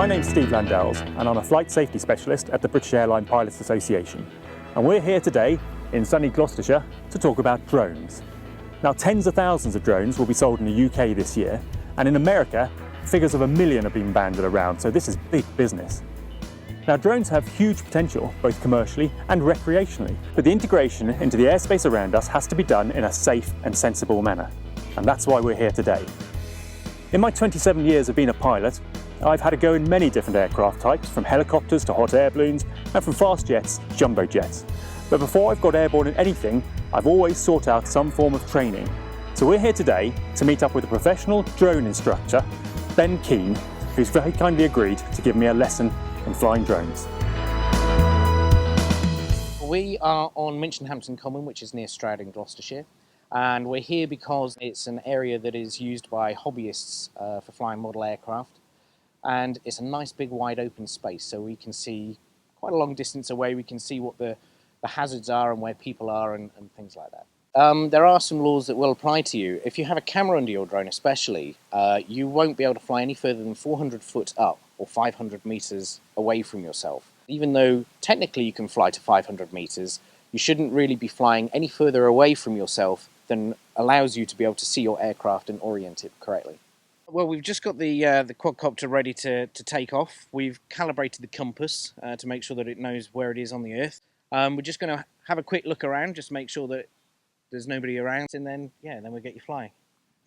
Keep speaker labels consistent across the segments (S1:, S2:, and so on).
S1: My name's Steve Landells and I'm a flight safety specialist at the British Airline Pilots Association. And we're here today in sunny Gloucestershire to talk about drones. Now, tens of thousands of drones will be sold in the UK this year, and in America, figures of 1 million have been banded around, so this is big business. Now, drones have huge potential, both commercially and recreationally, but the integration into the airspace around us has to be done in a safe and sensible manner. And that's why we're here today. In my 27 years of being a pilot, I've had a go in many different aircraft types, from helicopters to hot air balloons, and from fast jets to jumbo jets. But before I've got airborne in anything, I've always sought out some form of training. So we're here today to meet up with a professional drone instructor, Ben Keane, who's very kindly agreed to give me a lesson in flying drones.
S2: We are on Minchinhampton Common, which is near Stroud in Gloucestershire. And we're here because it's an area that is used by hobbyists for flying model aircraft. And it's a nice big wide open space, so we can see quite a long distance away. We can see what the hazards are and where people are and things like that. There are some laws that will apply to you. If you have a camera under your drone especially, you won't be able to fly any further than 400 foot up or 500 meters away from yourself. Even though technically you can fly to 500 meters, you shouldn't really be flying any further away from yourself than allows you to be able to see your aircraft and orient it correctly. Well, we've just got the quadcopter ready to take off. We've calibrated the compass to make sure that it knows where it is on the Earth. We're just going to have a quick look around, just make sure that there's nobody around, and then we'll get you flying.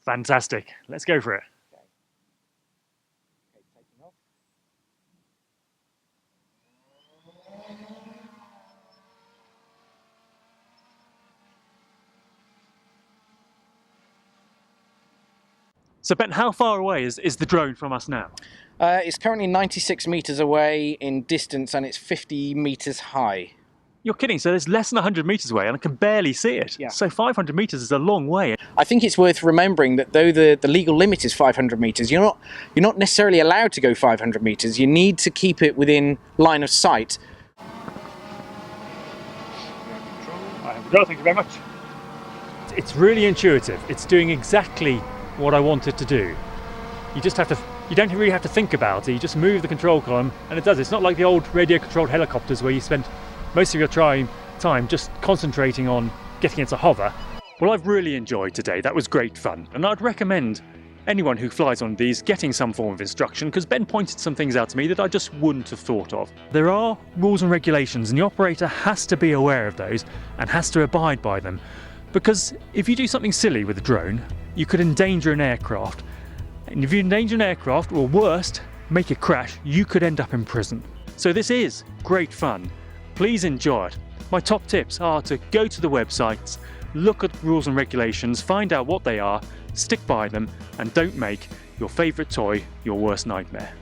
S1: Fantastic. Let's go for it.
S2: Okay, taking off.
S1: So Ben, how far away is the drone from us now?
S2: It's currently 96 meters away in distance, and it's 50 meters high.
S1: You're kidding, so there's less than 100 meters away and I can barely see it.
S2: Yeah.
S1: So 500 meters is a long way.
S2: I think it's worth remembering that though the legal limit is 500 meters, you're not necessarily allowed to go 500 meters. You need to keep it within line of sight.
S1: Thank you very much. It's really intuitive. It's doing exactly what I want it to do. You don't really have to think about it. You just move the control column and it does. It's not like the old radio controlled helicopters where you spend most of your time just concentrating on getting it to hover. Well, I've really enjoyed today. That was great fun. And I'd recommend anyone who flies on these getting some form of instruction, because Ben pointed some things out to me that I just wouldn't have thought of. There are rules and regulations and the operator has to be aware of those and has to abide by them. Because if you do something silly with a drone, you could endanger an aircraft. And if you endanger an aircraft, or worst, make it crash, you could end up in prison. So this is great fun. Please enjoy it. My top tips are to go to the websites, look at rules and regulations, find out what they are, stick by them, and don't make your favourite toy your worst nightmare.